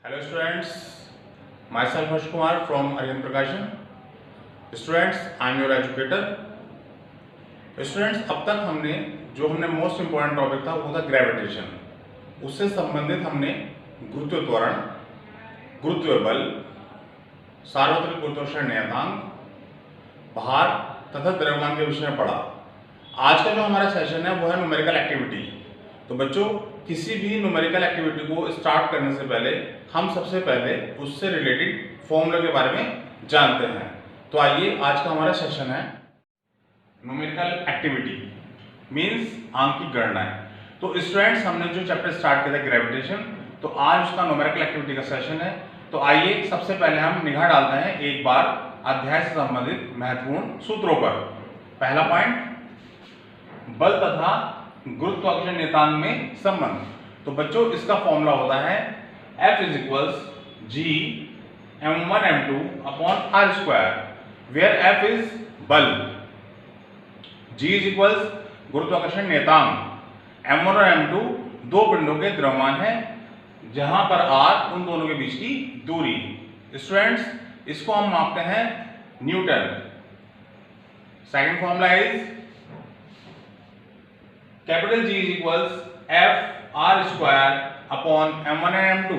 Hello students, myself Harsh Kumar from Aryan Prakashan. Students, I am your educator. Students, अब तक हमने most important topic था वो था ग्रेविटेशन। उससे संबंधित हमने गुरुत्व त्वरण, गुरुत्व बल, सार्वत्रिक गुरुत्वाकर्षण नियतांक, भार तथा द्रव्यमान के विषय में पढ़ा। आज का जो हमारा सेशन है वो है न्यूमेरिकल एक्टिविटी। तो बच्चों, किसी भी न्यूमेरिकल एक्टिविटी को स्टार्ट करने से पहले हम सबसे पहले उससे रिलेटेड फॉर्मूला के बारे में जानते हैं। तो आइए, आज का हमारा सेशन है न्यूमेरिकल एक्टिविटी मींस अंक की गणनाएं। तो स्टूडेंट्स, हमने जो चैप्टर स्टार्ट किया था ग्रेविटेशन, तो आज उसका न्यूमेरिकल एक्टिविटी का सेशन है। तो आइए सबसे पहले हम निगाह डालते हैं एक बार अध्याय से संबंधित महत्वपूर्ण सूत्रों पर। पहला पॉइंट, बल तथा गुरुत्वाकर्षण नियतांक में संबंध। तो बच्चों, इसका फॉर्मूला होता है F = G m1 m2 upon r square, where F is बल, G = गुरुत्वाकर्षण नियतांक, m1 और m2 दो पिंडों के द्रव्यमान है, जहां पर r उन दोनों के बीच की दूरी। स्टूडेंट्स, इसको हम मापते हैं Newton. Second formula is capital G = F r² upon m1 and m2।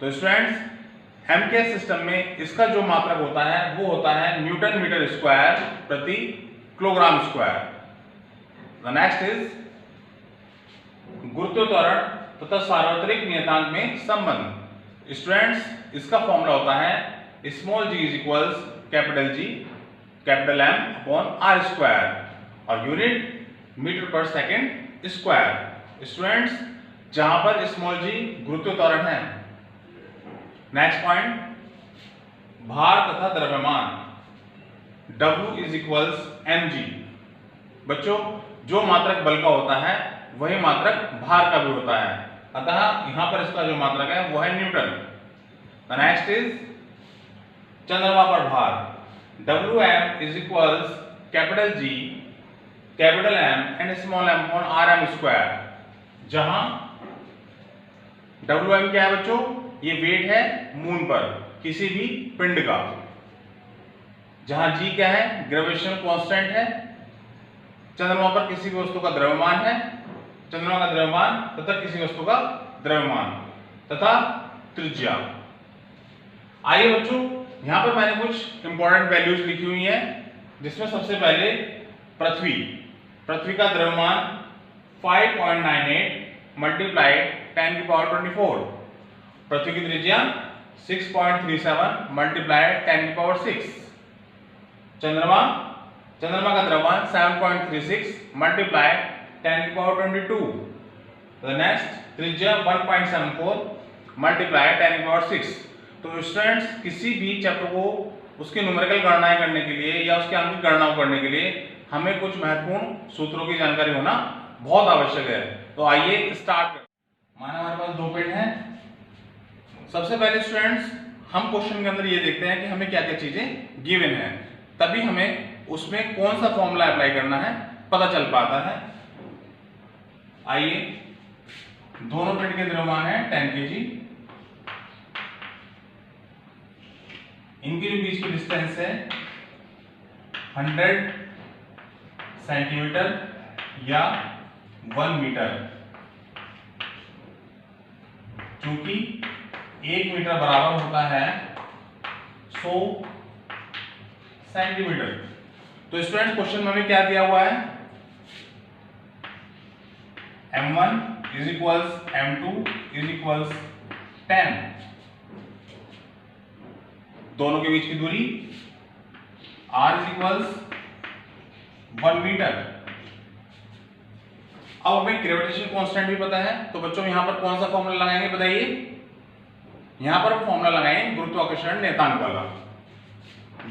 तो स्टूडेंट्स, m के सिस्टम में इसका जो मात्रक होता है वो होता है न्यूटन मीटर स्क्वायर प्रति kilogram square. The next is गुरुत्व त्वरण तथा सार्वत्रिक नियतांक में संबंध। स्टूडेंट्स, इसका फॉर्मूला होता है small g = capital G capital M upon r² और यूनिट मीटर पर सेकेंड स्क्वायर। स्टूडेंट्स, जहां पर स्मॉल g गुरुत्व त्वरण है। नेक्स्ट पॉइंट, भार तथा द्रव्यमान, W = mg। बच्चों, जो मात्रक बल का होता है वही मात्रक भार का भी होता है, अतः यहां पर इसका जो मात्रक है वो है न्यूटन। द नेक्स्ट इज चंद्रमा पर भार, Wm = capital G capital M and small m upon rm²। जहां Wm क्या है बच्चों? ये वेट है मून पर किसी भी पिंड का। जहां G क्या है? ग्रेविटेशनल कांस्टेंट है। चंद्रमा पर किसी भी वस्तु का द्रव्यमान है, चंद्रमा का द्रव्यमान तथा किसी वस्तु का द्रव्यमान तथा त्रिज्या। आइए बच्चों, यहां पर मैंने कुछ इंपॉर्टेंट वैल्यूज लिखी हुई हैं, जिसमें सबसे पहले पृथ्वी का द्रव्यमान 5.98 मल्टीप्लाइड 10⁻²⁴। पृथ्वी की त्रिज्या 6.37 मल्टीप्लाइड 10⁻⁶। चंद्रमा का द्रव्यमान 7.36 मल्टीप्लाइड 10⁻²⁵। द नेक्स्ट त्रिज्या 1.74 मल्टीप्लाइड 10⁻⁶। तो स्टूडेंट्स, किसी भी चैप्टर को उसकी न्यूमेरिकल गणनाएं करने के लिए या उसके अंक की गणना करने के लिए हमें कुछ महत्वपूर्ण सूत्रों की जानकारी होना बहुत आवश्यक है। तो आइए स्टार्ट करते हैं। माना हमारे पास दो पिंड हैं। सबसे पहले स्टूडेंट्स, हम क्वेश्चन के अंदर ये देखते हैं कि हमें क्या क्या चीजें गिवन है, तभी हमें उसमें कौन सा फॉर्मूला अप्लाई करना है पता चल पाता है। आइए, दोनों पिंड के द्रव्यमान है 10 kg। इनके जो बीच की डिस्टेंस है 100 सेंटीमीटर या 1 मीटर, क्योंकि 1 मीटर बराबर होता है 100 सेंटीमीटर। तो स्टूडेंट, क्वेश्चन में हमें क्या दिया हुआ है? m1 = m2 = 10, दोनों के बीच की दूरी r = 1 मीटर। अब हमें ग्रेविटेशन कांस्टेंट भी पता है, तो बच्चों यहां पर कौन सा फॉर्मूला लगाएंगे बताइए? यहां पर हम फॉर्मूला लगाएंगे गुरुत्वाकर्षण नियतांक वाला।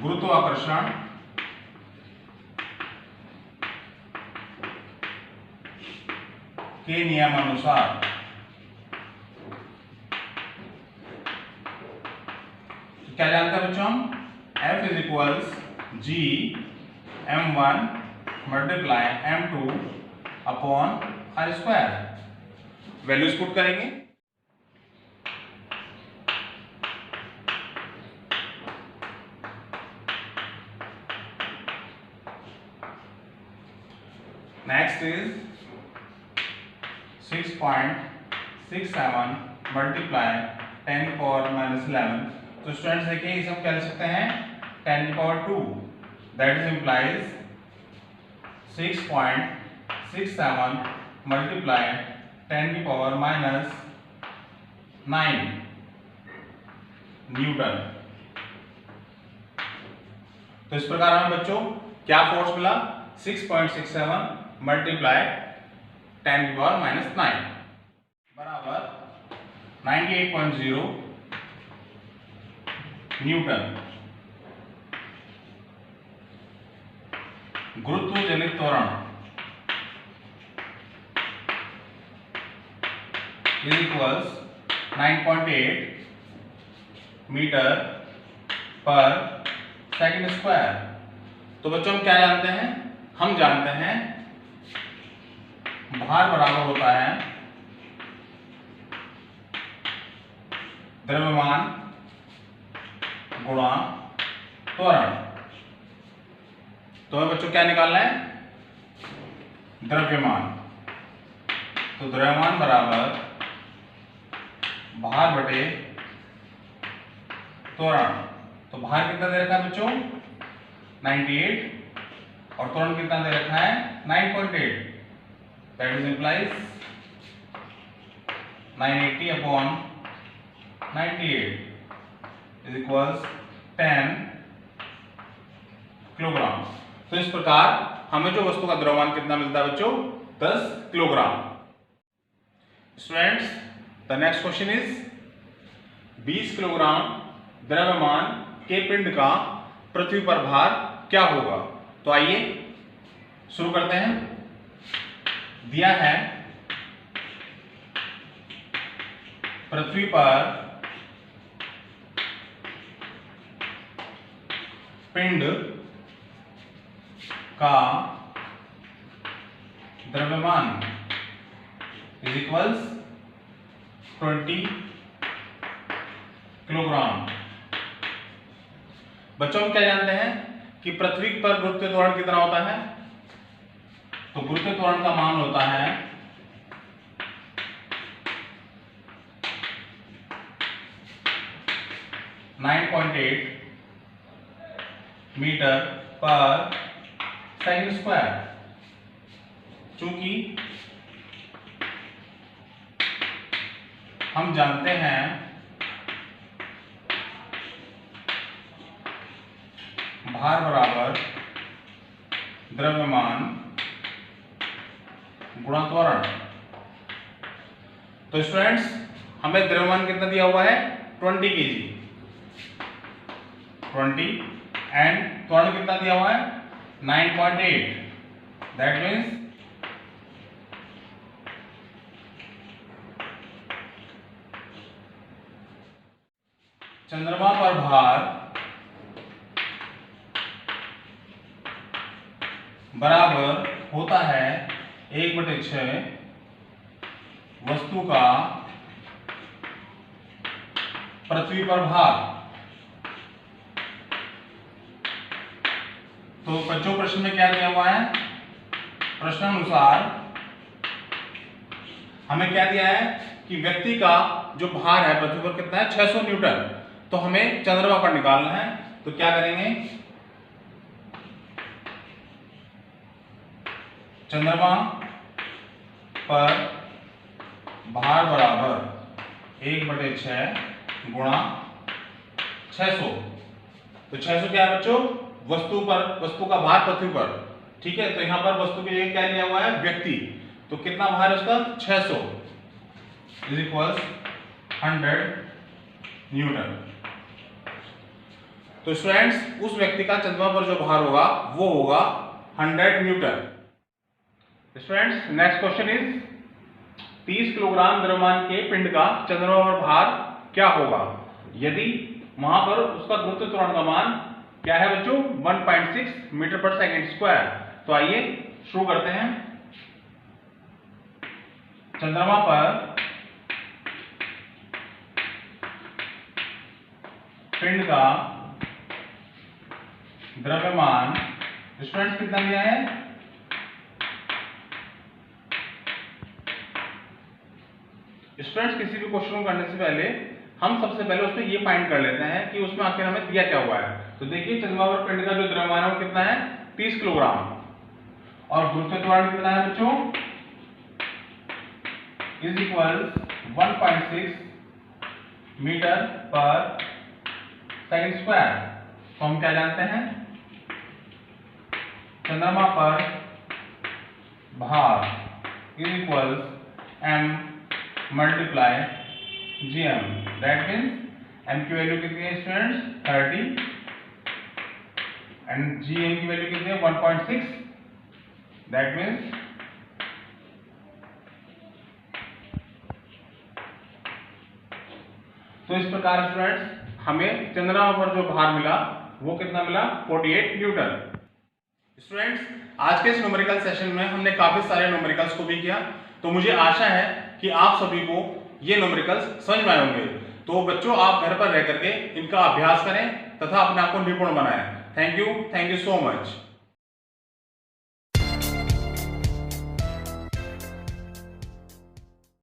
गुरुत्वाकर्षण के नियमानुसार क्या जानते हैं बच्चों हम? F = G m1 multiply m2 upon r²। Values put करेंगे। x is 6.67 multiply 10⁻11। तो स्टूडेंट्स देखिए इसे हम क्या लिख सकते हैं 10⁻2, that is implies 6.67 multiply 10⁻⁹ Newton. तो इस प्रकार हमें बच्चों क्या फोर्स मिला 6.67 मल्टीप्लाई 10⁻⁹ बराबर 98.0 न्यूटन। गुरुत्व जनित त्वरण इज इक्वल्स 9.8 मीटर पर सेकंड स्क्वायर। तो बच्चों हम क्या जानते हैं, हम जानते हैं भार बराबर होता है द्रव्यमान गुणा त्वरण। तो हमें बच्चों क्या निकालना है द्रव्यमान। तो द्रव्यमान बराबर भार बटे त्वरण। तो भार कितना दे रखा है बच्चों 98 और त्वरण कितना दे रखा है 9.8, that is implies 980/98 is equals 10 kilogram. तो इस प्रकार हमें जो वस्तु का द्रव्यमान कितना मिलता है बच्चों 10 kilogram. Students the next question is 20 kilogram द्रव्यमान के पिंड का पृथ्वी पर भार क्या होगा। तो आइए शुरू करते हैं। दिया है पृथ्वी पर पिंड का द्रव्यमान इज इक्वल्स 20 किलोग्राम। बच्चों हम क्या जानते हैं कि पृथ्वी पर गुरुत्व त्वरण कितना होता है। तो गुरुत्व त्वरण का मान होता है 9.8 मीटर पर सेकंड स्क्वायर। चूंकि हम जानते हैं भार बराबर द्रव्यमान गुणा त्वरण। तो स्टूडेंट्स हमें द्रव्यमान कितना दिया हुआ है 20 kg 20 एंड त्वरण कितना दिया हुआ है 9.8, दैट मीन्स चंद्रमा पर भार बराबर होता है 1/6 वस्तु का पृथ्वी पर भार। तो बच्चों प्रश्न में क्या दिया हुआ है, प्रश्न अनुसार हमें क्या दिया है कि व्यक्ति का जो भार है पृथ्वी पर कितना है 600 न्यूटन। तो हमें चंद्रमा पर निकालना है। तो क्या करेंगे, चंद्रमा पर भार बराबर 1/6 गुणा 600। तो 600 क्या है बच्चों वस्तु का भार पृथ्वी पर, ठीक है। तो यहां पर वस्तु की जगह क्या लिया हुआ है व्यक्ति। तो कितना भार है उसका 600 इज इक्वल्स 100 न्यूटन। तो स्टूडेंट्स उस व्यक्ति का चंद्रमा पर जो भार होगा वो होगा 100 Newton. Students next question is 30 kilogram द्रव्यमान के पिंड का चंद्रमा पर भार क्या होगा यदि वहां पर उसका गुरुत्व त्वरण का मान क्या है बच्चों 1.6 मीटर पर सेकंड स्क्वायर। तो आइए शुरू करते हैं। चंद्रमा पर पिंड का द्रव्यमान स्टूडेंट्स कितना दिया है स्टूडेंट्स किसी भी क्वेश्चन को करने से पहले हम सबसे पहले उसमें ये फाइंड कर लेते हैं कि उसमें आखिर हमें दिया क्या हुआ है। तो देखिए चंद्रमा पर पिंड का जो द्रव्यमान है वो कितना है 30 किलोग्राम और गुरुत्व त्वरण कितना है बच्चों इज इक्वल्स 1.6 मीटर पर सेकंड स्क्वायर। तो हम क्या जानते हैं चंद्रमा पर भार is equals m multiply gm। That means m की वैल्यू कितनी है स्टूडेंट्स 30 एंड gm की वैल्यू कितनी है 1.6। दैट मीन्स तो इस प्रकार स्टूडेंट्स हमें चंद्रमा पर जो भार मिला वो कितना मिला 48 न्यूटन। स्टूडेंट्स आज के इस न्यूमेरिकल सेशन में हमने काफी सारे न्यूमेरिकल्स को भी किया, तो मुझे आशा है कि आप सभी को ये न्यूमेरिकल्स समझ में आए होंगे। तो बच्चों आप घर पर रह करके इनका अभ्यास करें तथा अपने आप को निपुण बनाएं। Thank you so much.